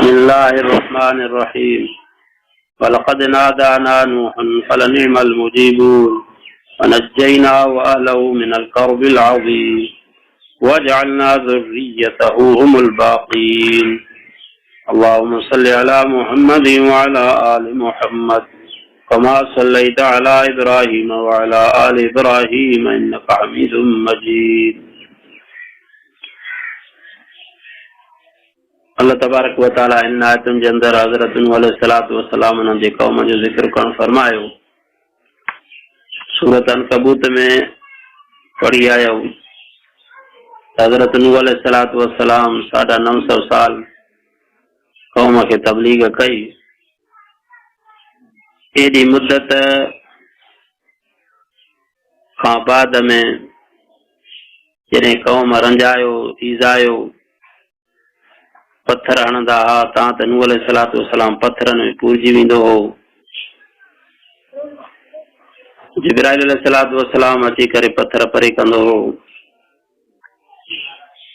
बिस्मिल्लाहिर्रहमानिर्रहीम। वलक़द नादाना नूहन फलनिअमल मुजीबून वनज्जयनाहु व अहलहु मिनल कर्बिल अज़ीम वजअलना ज़ुर्रियतहु हुमुल बाक़ीन। अल्लाहुम्मा सल्लि अला मुहम्मदिन व अला आलि मुहम्मद कमा सल्लैता अला इब्राहीम व अला आलि इब्राहीम इन्नका हमीदुम मजीद। अल्लाह तबारक व तआला इन आयतुनि जे अंदर हज़रत नूह अलैहिस्सलातु वस्सलाम उन्हनि जे क़ौम जो ज़िक्र करण फरमायो। सूरत अनकबूत में पढ़ी आयो हज़रत नूह अलैहिस्सलातु वस्सलाम 950 साल क़ौम खे तबलीग कई। एडी मुद्दत खां बाद में जॾहिं क़ौम रंजायो ईज़ायो पत्थर हणंदा हा तां त नूह अलैहिस्सलातु वस्सलाम पत्थरनि में पूरजी वेंदो हो। जिब्राइल अलैहिस्सलातु वस्सलाम अची करे पत्थर परे कंदो हो,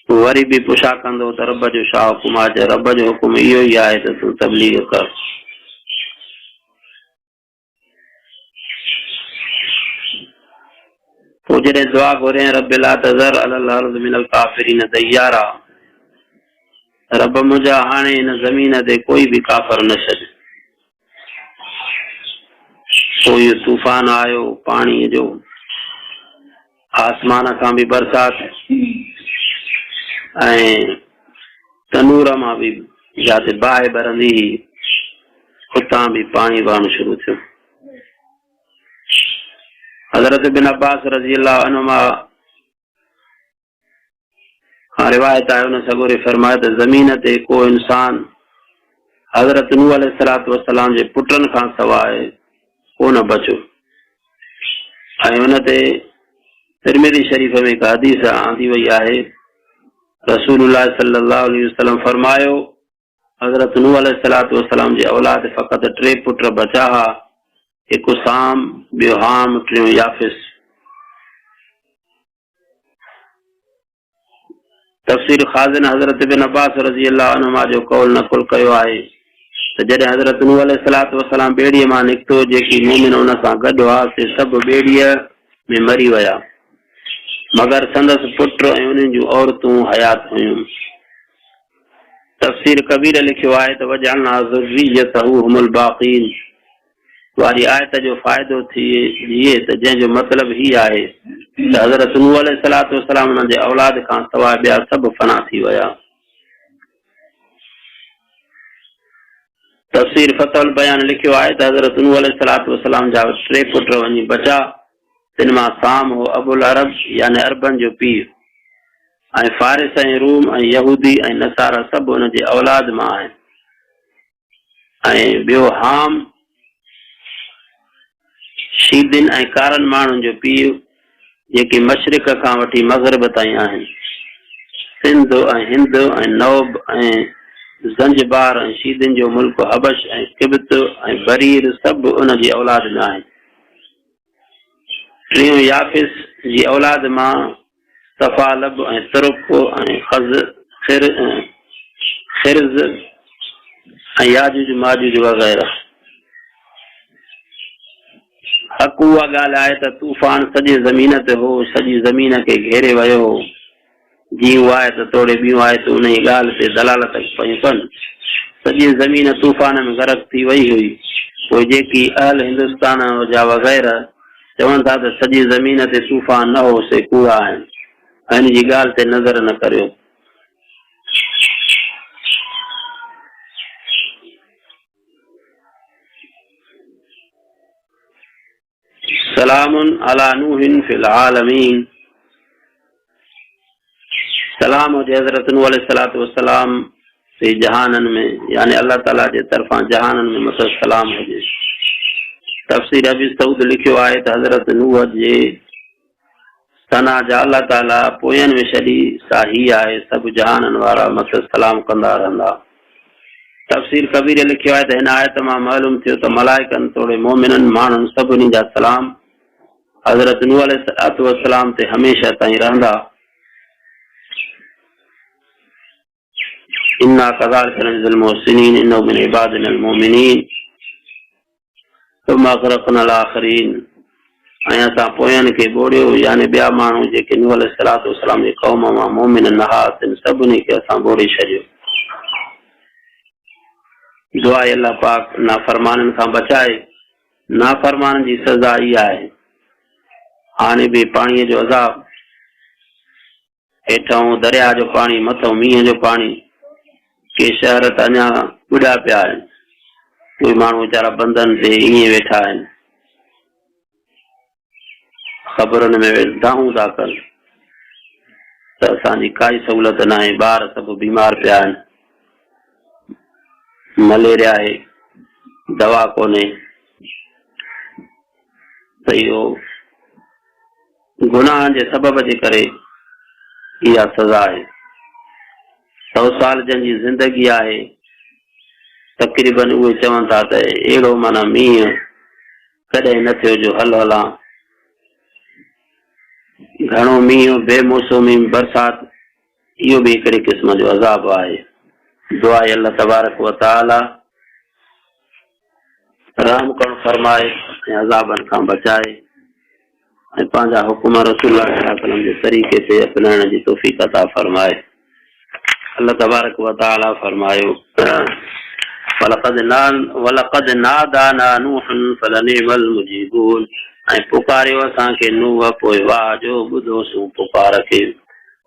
वरी भी पुछा कंदो त रब जो छा हुकुम आहे। रब जो हुकुम इहो ई आहे त तूं तबलीग कर। पोइ जॾहिं दुआ घुरियईं रब ला तज़र अलल अर्ज़ मिनल काफ़िरीन दय्यारा, रब मुंहिंजा हाणे इन ज़मीन ते कोई भी काफ़र न छॾ। पोइ इहो तूफ़ान आयो पाणीअ जो, आसमान खां भी बरसात ऐं तनूर मां भी जिते बाहि बरंदी हुई उतां भी पाणी वहणु शुरू थियो। हज़रत इब्न अब्बास रज़ी अल्लाह अन्हुमा खां रिवायत आहे, उन सगोरे फरमाया त ज़मीन ते को इंसान हज़रत नूह अलैहिस्सलातु वस्सलाम जे पुटनि खां सवाइ कोन बचो। ऐं उन ते तिरमिज़ी शरीफ़ में हिकु हदीस आंदी वई आहे, रसूलुल्लाह सल्लल्लाहु अलैहि वसल्लम फरमायो हज़रत नूह अलैहिस्सलातु वस्सलाम जे औलाद फ़क़त 3 पुट बचा हा, हिकु साम, ॿियो हाम, टियों याफ़िस। तफ़सीर ख़ाज़िन हज़रत इब्न अब्बास रज़ी अल्लाह अन्हुमा जो कौल नक़ुल कयो आहे त जॾहिं हज़रत नूह अलैहिस्सलातु वस्सलाम ॿेड़ीअ मां निकितो, जेकी मोमिन उन सां गॾु हुआ से सभु ॿेड़ीअ में मरी विया, मगर संदसि पुट ऐं उन्हनि जूं औरतूं हयात हुयूं। तफ़सीर कबीर लिखियो आहे त वजअलना ज़ुर्रियतहु हुमुल बाक़ीन वारी आयत जो फ़ाइदो थिए त जंहिंजो मतिलब ही आहे त हज़रत नूह अलैहिस्सलातु वस्सलाम उन्हनि जे औलाद खां सवाइ ॿिया सभु फना थी विया। तफ़सीर फ़तहुल बयान लिखियो आहे त हज़रत नूह अलैहिस्सलातु वस्सलाम जा 3 पुट वञी बचा। तिन मां साम हो अबुल अरब यानी अरबन जो पीर, ऐं फारिस ऐं रूम ऐं यहूदी ऐं नसारा सभु उन जे औलाद मां आहिनि। ऐं ॿियो हाम शीदिन ऐं कारन माण्हुनि जो पीर, जेके मशरिक़ खां वठी मग़रिब ताईं आहिनि। सिंध ऐं हिंद ऐं नौब ऐं ज़ंजबार ऐं शीदिन जो मुल्क हबश ऐं किब्त ऐं बरीर सभु उन जी औलाद में आहिनि। टियों याफ़िस जी औलाद मां सफ़ालब ऐं तुर्क ऐं खिर्ज़ ऐं याजूज माजूज वग़ैरह। हक़ उहा ॻाल्हि आहे त तूफ़ान सॼे ज़मीन ते हो, सॼी ज़मीन खे घेरे वियो हो। जीअं आहे त तोड़े ॿियूं आहे त उन जी ॻाल्हि ते दलालत पयूं कनि। सॼी ज़मीन तूफ़ान में गरक थी वई हुई। पोइ जेकी अहल हिंदुस्तान जा वग़ैरह चवनि था त सॼी ज़मीन ते तूफ़ान न हो, से कूड़ा आहिनि, ऐं इन जी ॻाल्हि ते नज़र न करियो। सलामुन अला नूहिन फिल आलमीन। सलाम हुजे हज़रत नूह अलैहिस्सलातु वस्सलाम से जहानन में, यानी अल्लाह ताला जे तरफ़ां जहानन में मसद सलाम हुजे। तफ़सीर अबी सऊद लिखियो आहे त हज़रत नूह जे सना जा अल्लाह ताला पोयनि में छॾी साही आहे, सभु जहानन वारा मसद सलाम कंदा रहंदा। तफ़सीर कबीर लिखियो आहे त हिन आयत मां मालूम थियो त मलाइकनि तोड़े मोमिननि माण्हुनि सभिनी जा सलाम हज़रत नूह अलैहिस्सलातु वस्सलाम ते हमेशह ताईं रहंदा। इन्ना कज़ालिका नजज़िल मुहसिनीन इन्नहु मिन इबादिनल मुमिनीन सुम्मा अग़रक़नल आख़िरीन। ऐं असां पोयनि खे ॿोड़ियो यानी ॿिया माण्हू जेके नूह अलैहिस्सलातु वस्सलाम जी क़ौम मां मोमिन नहातिन सभिनी खे असां ॿोड़े छॾियो। दुआ आहे अल्लाह पाक नाफ़रमाननि खां बचाए। नाफ़रमाननि जी सज़ा इहा आहे हाणे बि पाणीअ जो अज़ाब, हेठां दरिया जो पाणी, मथां मींहं जो पाणी। के शहर त अञा ॿुॾा पिया आहिनि, कोई माण्हू वीचारा बंधनि ते ईअं वेठा आहिनि, ख़बरुनि में दाहूं था कनि त असांजी काई सहूलियत न आहे। ॿार सभु बीमार पिया आहिनि, मलेरिया आहे, दवा कोन्हे। त इहो गुनाह जे सबब जे करे इहा सज़ा आहे। 100 साल जंहिंजी ज़िंदगी आहे तक़रीबन उहे चवनि था त अहिड़ो माना मींहुं कॾहिं न थियो जो हल हलां। घणो मींहुं, बेमौसमी बरसात, इहो बि हिकिड़े क़िस्म जो अज़ाब आहे। दुआ आहे अल्लाह तबारक व तआला रहम करण फरमाए ऐं अज़ाबनि खां बचाए ऐं पंहिंजा हुकुम रसूलुल्लाह सल्लल्लाहु अलैहि वसल्लम जे तरीक़े ते अपनाइण जी तौफ़ीक़ अता फरमाए। अल्लाह तबारक व तआला फरमायो वलक़द नादाना नूहुन फलनिअमल मुजीबून। ऐं पुकारियो असांखे नूह, पोइ वाह जो ॿुधोसूं पुकार खे।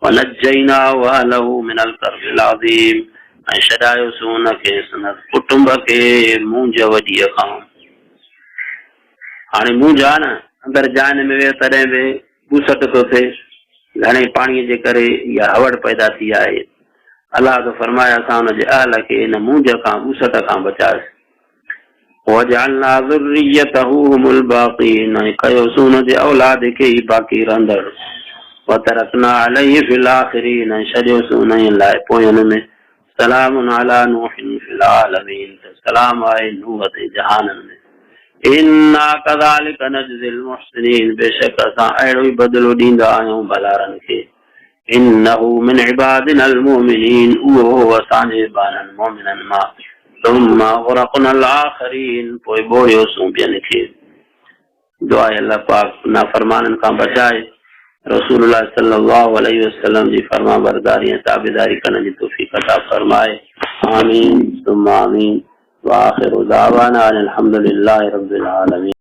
वनज्जयनाहु वअहलहु मिनल कर्बिल अज़ीम। ऐं छॾायोसूं हुनखे संदसि कुटुंब खे मुंझ वॾीअ खां। हाणे मुंझ आहे न, अंदरि जान में वियो तॾहिं बि ॿूसट थो थिए, घणे पाणीअ जे करे इहा हवड़ पैदा थी आहे। अलाह तो फरमाया असां हुनजे अहल खे इन मुंझ खां, ॿूसट खां बचायोसीं। वजअलना ज़ुर्रियतहु हुमुल बाक़ीन। ऐं कयोसीं हुनजे औलाद खे ई बाक़ी रहंदड़। वतरकना अलैहि फिल आख़िरीन। ऐं छॾियोसीं हुन लाइ पोयनि में सलामुन अला नूहिन फिल आलमीन। सलाम आहे नूह ते जहाननि में। इन्ना कज़ालिका नजज़िल मुहसिनीन। बेशक असां अहिड़ो ई बदिलो ॾींदा आहियूं भलारनि खे। इन्नहु मिन इबादिनल मुमिनीन। उहो असांजे बाननि मोमिननि मां। सुम्मा अग़रक़नल आख़िरीन। पोइ ॿोड़ियोसीं ॿियनि खे। दुआ आहे अल्लाह पाक नाफ़रमाननि खां बचाए, रसूलुल्लाह सल्लल्लाहु अलैहि वसल्लम जी फरमा बरदारी ऐं ताबेदारी करण जी तौफ़ीक़ अता फरमाए। आमीन सुम्मा आमीन। व आख़िरु दावाना अनिल हम्दुलिल्लाहि रब्बिल आलमीन।